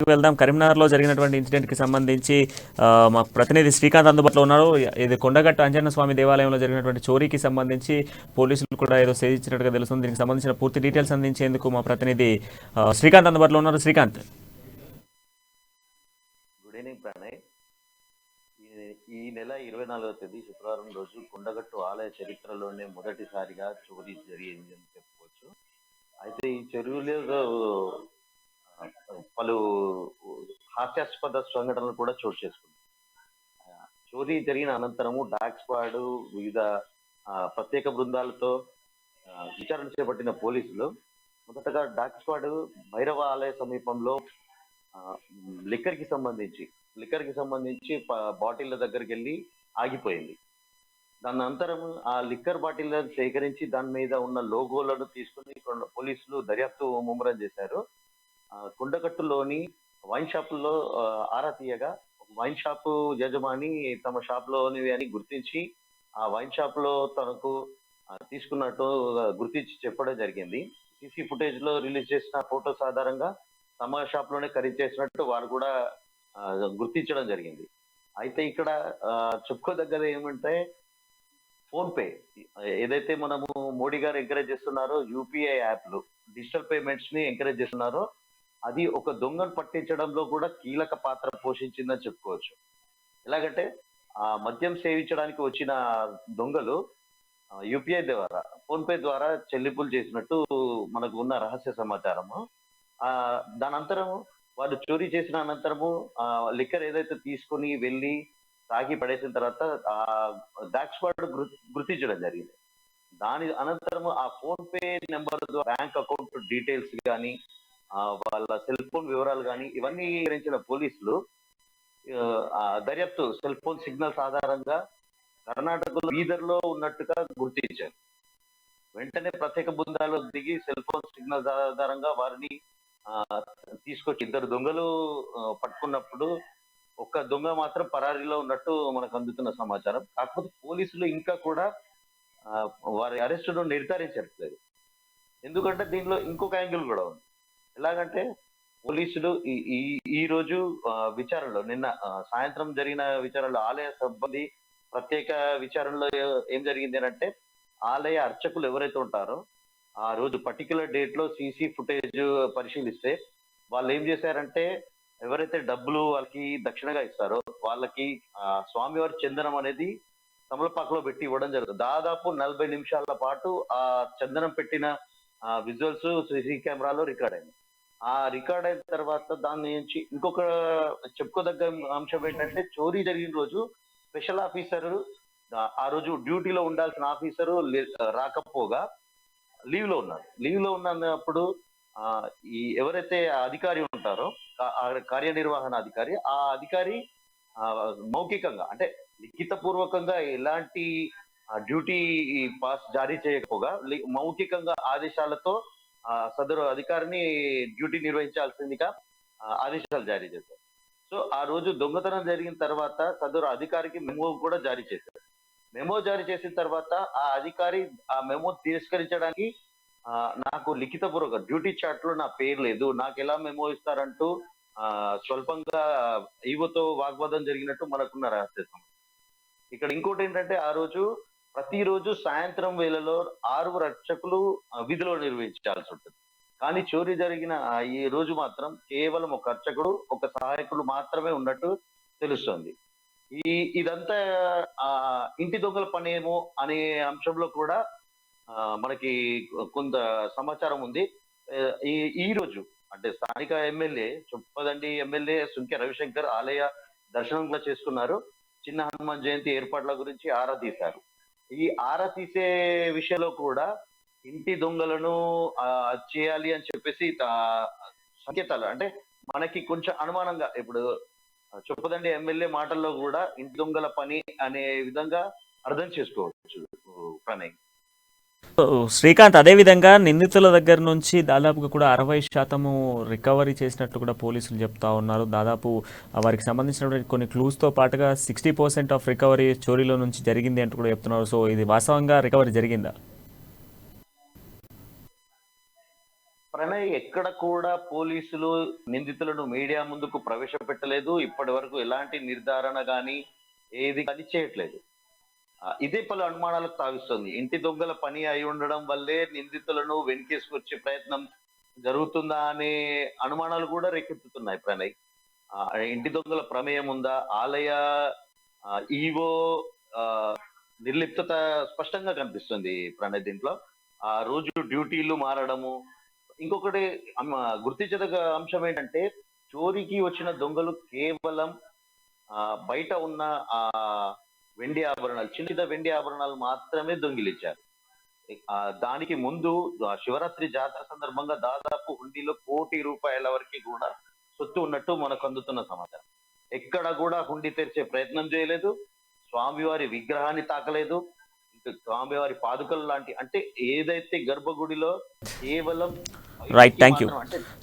వెళ్దాం. కరీంనగర్లో జరిగినటువంటి ఇన్సిడెంట్కి సంబంధించి మా ప్రతినిధి శ్రీకాంత్ అందుబాటులో ఉన్నారు. ఇది కొండగట్టు అంజన్న స్వామి దేవాలయంలో జరిగినటువంటి చోరీకి సంబంధించి పోలీసులు కూడా ఏదో సేధించినట్టుగా తెలుస్తుంది. దీనికి సంబంధించిన పూర్తి డీటెయిల్స్ అందించేందుకు మా ప్రతినిధి శ్రీకాంత్ అందుబాటులో ఉన్నారు. Srikanth, good evening Pranay. ఈ నెల 24వ తేదీ శుక్రవారం రోజు కొండగట్టు ఆలయ చరిత్రలోనే మొదటిసారిగా చోరీ జరిగింది అని చెప్పుకోవచ్చు. అయితే ఈ చోరీలో పలు హాస్యాస్పద సంఘటనలు కూడా చోటు చేసుకుంది. చోరీ జరిగిన అనంతరము డాగ్ స్క్వాడ్ వివిధ ప్రత్యేక బృందాలతో విచారణ చేపట్టిన పోలీసులు మొదటగా డాగ్ స్క్వాడ్ భైరవ ఆలయ సమీపంలో లిక్కర్ కి సంబంధించి బాటిళ్ల దగ్గరికి వెళ్ళి ఆగిపోయింది. దాని అనంతరం ఆ లిక్కర్ బాటిళ్లను సేకరించి దాని మీద ఉన్న లోగోలను తీసుకుని పోలీసులు దర్యాప్తు ముమ్మరం చేశారు. కొండగట్టులోని వైన్ షాపుల్లో ఆరా తీయగా వైన్ షాపు యజమాని తమ షాప్ లోనివి అని గుర్తించి ఆ వైన్ షాప్ లో తనకు తీసుకున్నట్టు గుర్తించి చెప్పడం జరిగింది. సీసీ ఫుటేజ్ లో రిలీజ్ చేసిన ఫోటోస్ ఆధారంగా తమ షాప్ లోనే ఖరీదు చేసినట్టు వారు కూడా గుర్తించడం జరిగింది. అయితే ఇక్కడ చెప్పుకోదగ్గది ఏమంటే ఫోన్ పే ఏదైతే మనము మోడీ గారు ఎంకరేజ్ చేస్తున్నారో యూపీఐ యాప్లు డిజిటల్ పేమెంట్స్ ని ఎంకరేజ్ చేస్తున్నారో అది ఒక దొంగను పట్టించడంలో కూడా కీలక పాత్ర పోషించిందని చెప్పుకోవచ్చు. ఎలాగంటే ఆ మద్యం సేవించడానికి వచ్చిన దొంగలు యూపీఐ ద్వారా ఫోన్ పే ద్వారా చెల్లింపులు చేసినట్టు మనకు ఉన్న రహస్య సమాచారము. దాని అనంతరం వాళ్ళు చోరీ చేసిన అనంతరము లిక్కర్ ఏదైతే తీసుకొని వెళ్ళి తాగి పడేసిన తర్వాత ఆ డాగ్ స్క్వాడ్ గుర్తించడం జరిగింది. దాని అనంతరం ఆ ఫోన్ పే నెంబర్ ద్వారా బ్యాంక్ అకౌంట్ డీటెయిల్స్ కానీ వాళ్ళ సెల్ ఫోన్ వివరాలు కానీ ఇవన్నీ గ్రహించిన పోలీసులు దర్యాప్తు సెల్ ఫోన్ సిగ్నల్స్ ఆధారంగా కర్ణాటకలో బీదర్ లో ఉన్నట్టుగా గుర్తించారు. వెంటనే ప్రత్యేక బృందాలు దిగి సెల్ ఫోన్ సిగ్నల్స్ ఆధారంగా వారిని తీసుకొచ్చి ఇద్దరు దొంగలు పట్టుకున్నప్పుడు ఒక్క దొంగ మాత్రం పరారీలో ఉన్నట్టు మనకు అందుతున్న సమాచారం. కాకపోతే పోలీసులు ఇంకా కూడా వారి అరెస్టును నిర్ధారించట్లేదు. ఎందుకంటే దీనిలో ఇంకొక యాంగిల్ కూడా ఉంది. ఎలాగంటే పోలీసులు ఈ రోజు విచారణలో నిన్న సాయంత్రం జరిగిన విచారణలో ఆలయ సిబ్బంది ప్రత్యేక విచారణలో ఏం జరిగింది అంటే ఆలయ అర్చకులు ఎవరైతే ఉంటారో ఆ రోజు పర్టికులర్ డేట్ లో సీసీ ఫుటేజ్ పరిశీలిస్తే వాళ్ళు ఏం చేశారంటే ఎవరైతే డబ్బులు వాళ్ళకి దక్షిణగా ఇస్తారో వాళ్ళకి స్వామివారి చందనం అనేది తమలపాకులో పెట్టి ఇవ్వడం జరుగుతుంది. దాదాపు 40 నిమిషాల పాటు ఆ చందనం పెట్టిన విజువల్స్ సీసీ కెమెరాలో రికార్డ్ అయింది. ఆ రికార్డ్ అయిన తర్వాత దాని నుంచి ఇంకొక చెప్పుకోదగ్గ అంశం ఏంటంటే చోరీ జరిగిన రోజు స్పెషల్ ఆఫీసర్ ఆ రోజు డ్యూటీలో ఉండాల్సిన ఆఫీసరు రాకపోగా లీవ్ లో ఉన్నప్పుడు ఈ ఎవరైతే అధికారి ఉంటారో కార్యనిర్వహణ అధికారి ఆ అధికారి మౌఖికంగా అంటే లిఖిత పూర్వకంగా ఎలాంటి డ్యూటీ పాస్ జారీ చేయకపోగా మౌఖికంగా ఆదేశాలతో సదరు అధికారిని డ్యూటీ నిర్వహించాల్సిందిగా ఆదేశాలు జారీ చేశారు. సో ఆ రోజు దొంగతనం జరిగిన తర్వాత సదరు అధికారికి మెమో కూడా జారీ చేశారు. మెమో జారీ చేసిన తర్వాత ఆ అధికారి ఆ మెమో తిరస్కరించడానికి నాకు లిఖిత పూర్వక డ్యూటీ చార్ట్ లో నా పేరు లేదు, నాకు ఎలా మెమో ఇస్తారంటూ స్వల్పంగా ఈవోతో వాగ్వాదం జరిగినట్టు మనకున్న రహస్యం. ఇక్కడ ఇంకోటి ఏంటంటే ఆ రోజు ప్రతిరోజు సాయంత్రం వేళలో 6 అర్చకులు విధులు నిర్వహించాల్సి ఉంటుంది. కానీ చోరీ జరిగిన ఈ రోజు మాత్రం కేవలం ఒక అర్చకుడు ఒక సహాయకుడు మాత్రమే ఉన్నట్టు తెలుస్తోంది. ఇదంతా ఇంటి దొంగల పనేమో అనే అంశంలో కూడా మనకి కొంత సమాచారం ఉంది. ఈ రోజు అంటే స్థానిక ఎమ్మెల్యే చొప్పదండి ఎమ్మెల్యే సుంకె రవిశంకర్ ఆలయ దర్శనం కూడా చేసుకున్నారు. చిన్న హనుమాన్ జయంతి ఏర్పాట్ల గురించి ఆరా తీశారు. ఈ ఆరా తీసే విషయంలో కూడా ఇంటి దొంగలను చేయాలి అని చెప్పేసి సంకేతాలు అంటే మనకి కొంచెం అనుమానంగా ఇప్పుడు చొప్పదండి ఎమ్మెల్యే మాటల్లో కూడా ఇంటి దొంగల పని అనే విధంగా అర్థం చేసుకోవచ్చు ప్రణయ్. శ్రీకాంత్, అదేవిధంగా నిందితుల దగ్గర నుంచి దాదాపుగా కూడా 60% రికవరీ చేసినట్లు కూడా పోలీసులు చెప్తా ఉన్నారు. దాదాపు వారికి సంబంధించినటువంటి కొన్ని క్లూస్తో పాటుగా 60% ఆఫ్ రికవరీ చోరీలో నుంచి జరిగింది అంటూ కూడా చెప్తున్నారు. సో ఇది వాస్తవంగా రికవరీ జరిగిందా? ప్రణయ్, ప్రణయ్, ఎక్కడ కూడా పోలీసులు నిందితులను మీడియా ముందుకు ప్రవేశపెట్టలేదు. ఇప్పటి వరకు ఎలాంటి నిర్ధారణ గాని ఏది కానీ చేయట్లేదు. ఇదే పలు అనుమానాలకు తావిస్తుంది. ఇంటి దొంగల పని అయి ఉండడం వల్లే నిందితులను వెనకేసుకొచ్చే ప్రయత్నం జరుగుతుందా అనే అనుమానాలు కూడా రేకెత్తుతున్నాయి ప్రణయ్. ఇంటి దొంగల ప్రమేయం ఉందా? ఆలయ ఈవో నిర్లిప్తత స్పష్టంగా కనిపిస్తుంది ప్రణయ్ దీంట్లో. ఆ రోజు డ్యూటీలు మారడము. ఇంకొకటి గుర్తించదగ్గ అంశం ఏంటంటే, చోరీకి వచ్చిన దొంగలు కేవలం బయట ఉన్న ఆ వెండి ఆభరణాలు, చిన్న వెండి ఆభరణాలు మాత్రమే దొంగిలించారు. దానికి ముందు శివరాత్రి జాతర సందర్భంగా దాదాపు హుండీలో ₹1,00,00,000 వరకు కూడా సొత్తు ఉన్నట్టు మనకు అందుతున్న సమాచారం. ఎక్కడ కూడా హుండీ తెరిచే ప్రయత్నం చేయలేదు, స్వామివారి విగ్రహాన్ని తాకలేదు, ఇంకా స్వామివారి పాదుకలు లాంటి, అంటే ఏదైతే గర్భగుడిలో కేవలం రైట్, థ్యాంక్ యూ. అంటే